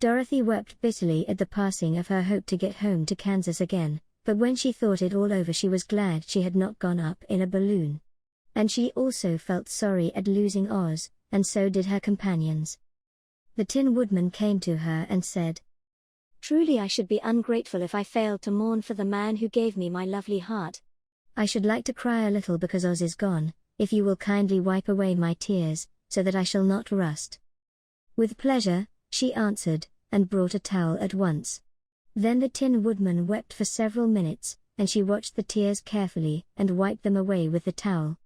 Dorothy wept bitterly at the passing of her hope to get home to Kansas again, but when she thought it all over she was glad she had not gone up in a balloon. And she also felt sorry at losing Oz, and so did her companions. The Tin Woodman came to her and said, "Truly I should be ungrateful if I failed to mourn for the man who gave me my lovely heart. I should like to cry a little because Oz is gone, if you will kindly wipe away my tears, so that I shall not rust." "With pleasure," she answered, and brought a towel at once. Then the Tin Woodman wept for several minutes, and she watched the tears carefully and wiped them away with the towel.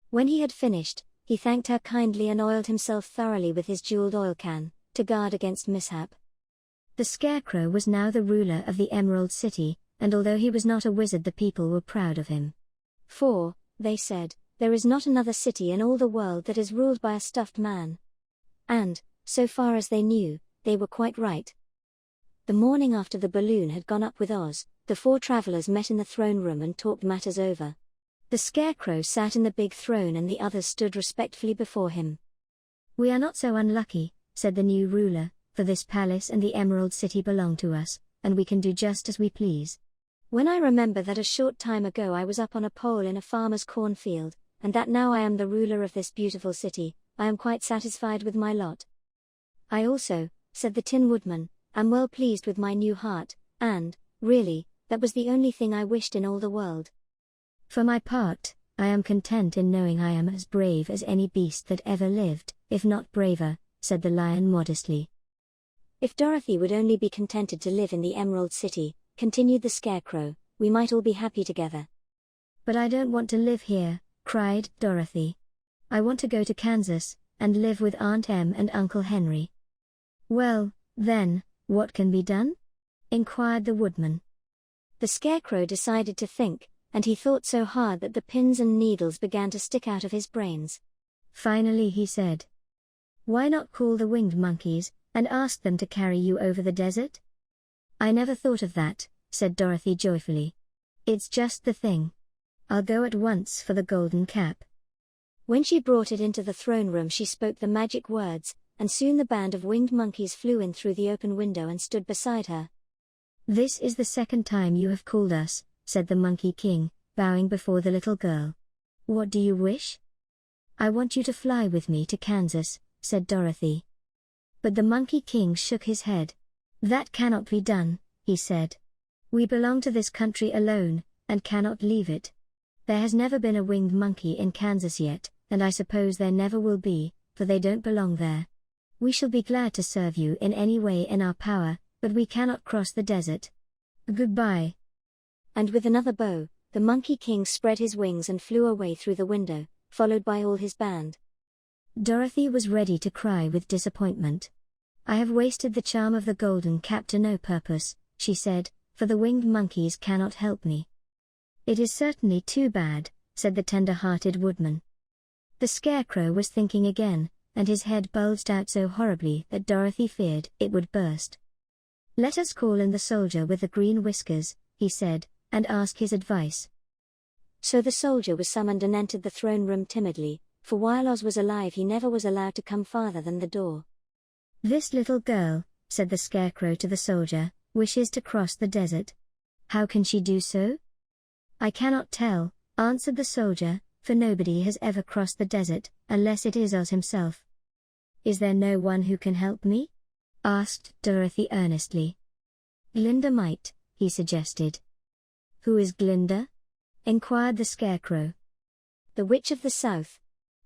When he had finished, he thanked her kindly and oiled himself thoroughly with his jeweled oil can, to guard against mishap. The Scarecrow was now the ruler of the Emerald City, and although he was not a wizard the people were proud of him. "For," they said, "there is not another city in all the world that is ruled by a stuffed man." And, so far as they knew, they were quite right. The morning after the balloon had gone up with Oz, the four travelers met in the throne room and talked matters over. The Scarecrow sat in the big throne and the others stood respectfully before him. "We are not so unlucky," said the new ruler, "for this palace and the Emerald City belong to us, and we can do just as we please. When I remember that a short time ago I was up on a pole in a farmer's cornfield, and that now I am the ruler of this beautiful city, I am quite satisfied with my lot." "I also," said the Tin Woodman, "am well pleased with my new heart, and, really, that was the only thing I wished in all the world. For my part, I am content in knowing I am as brave as any beast that ever lived, if not braver," said the Lion modestly. "If Dorothy would only be contented to live in the Emerald City," continued the Scarecrow, "we might all be happy together." "But I don't want to live here," cried Dorothy. "I want to go to Kansas, and live with Aunt Em and Uncle Henry." "Well, then, what can be done?" inquired the Woodman. The Scarecrow decided to think, and he thought so hard that the pins and needles began to stick out of his brains. Finally he said, "Why not call the winged monkeys, and ask them to carry you over the desert?" "I never thought of that," said Dorothy joyfully. "It's just the thing. I'll go at once for the golden cap." When she brought it into the throne room she spoke the magic words, and soon the band of winged monkeys flew in through the open window and stood beside her. "This is the second time you have called us," said the Monkey King, bowing before the little girl. "What do you wish?" "I want you to fly with me to Kansas," said Dorothy. But the Monkey King shook his head. "That cannot be done," he said. "We belong to this country alone, and cannot leave it. There has never been a winged monkey in Kansas yet, and I suppose there never will be, for they don't belong there. We shall be glad to serve you in any way in our power, but we cannot cross the desert. Goodbye." And with another bow, the Monkey King spread his wings and flew away through the window, followed by all his band. Dorothy was ready to cry with disappointment. "I have wasted the charm of the golden cap to no purpose," she said, "for the winged monkeys cannot help me." "It is certainly too bad," said the tender-hearted Woodman. The Scarecrow was thinking again, and his head bulged out so horribly that Dorothy feared it would burst. "Let us call in the soldier with the green whiskers," he said, "and ask his advice." So the soldier was summoned and entered the throne room timidly, for while Oz was alive he never was allowed to come farther than the door. "This little girl," said the Scarecrow to the soldier, "wishes to cross the desert. How can she do so?" "I cannot tell," answered the soldier, "for nobody has ever crossed the desert, unless it is Oz himself." "Is there no one who can help me?" asked Dorothy earnestly. "Glinda might," he suggested. "Who is Glinda?" inquired the Scarecrow. "The Witch of the South.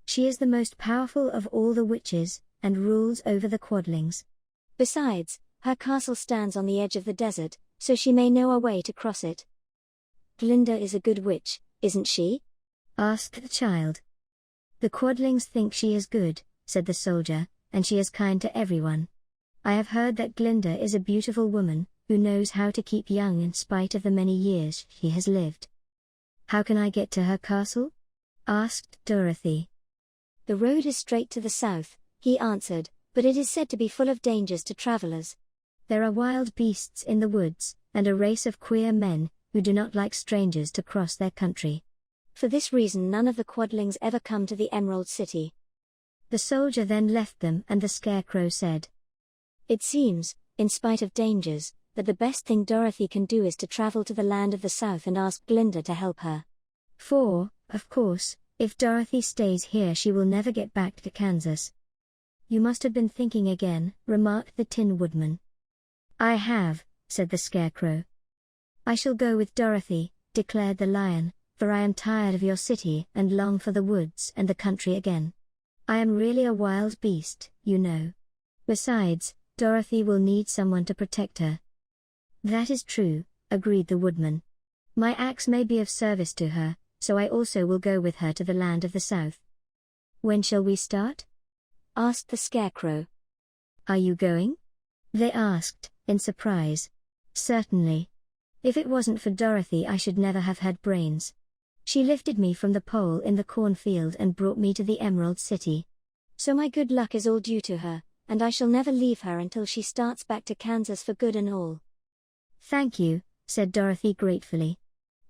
She is the most powerful of all the witches, and rules over the Quadlings. Besides, her castle stands on the edge of the desert, so she may know a way to cross it." "Glinda is a good witch, isn't she?" asked the child. "The Quadlings think she is good," said the soldier, "and she is kind to everyone. I have heard that Glinda is a beautiful woman, who knows how to keep young in spite of the many years she has lived." "How can I get to her castle?" asked Dorothy. "The road is straight to the south," he answered, "but it is said to be full of dangers to travelers. There are wild beasts in the woods, and a race of queer men, who do not like strangers to cross their country. For this reason none of the Quadlings ever come to the Emerald City." The soldier then left them and the Scarecrow said, "It seems, in spite of dangers, that the best thing Dorothy can do is to travel to the land of the South and ask Glinda to help her. For, of course, if Dorothy stays here she will never get back to Kansas. You must have been thinking again, remarked the Tin Woodman. I have, said the Scarecrow. I shall go with Dorothy, declared the Lion, for I am tired of your city and long for the woods and the country again. I am really a wild beast, you know. Besides, Dorothy will need someone to protect her. That is true, agreed the Woodman. My axe may be of service to her, so I also will go with her to the land of the South. When shall we start? Asked the Scarecrow. Are you going? They asked, in surprise. Certainly. If it wasn't for Dorothy I should never have had brains. She lifted me from the pole in the cornfield and brought me to the Emerald City. So my good luck is all due to her, and I shall never leave her until she starts back to Kansas for good and all. Thank you, said Dorothy gratefully.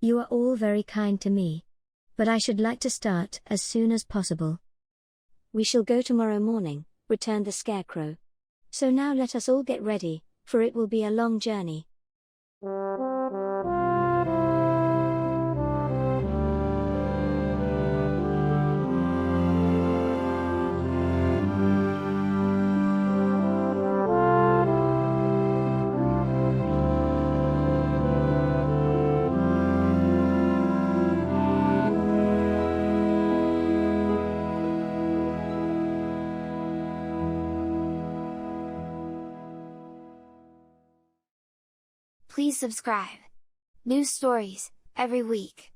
You are all very kind to me. But I should like to start as soon as possible. We shall go tomorrow morning, returned the Scarecrow. So now let us all get ready, for it will be a long journey. Please subscribe. New stories, every week.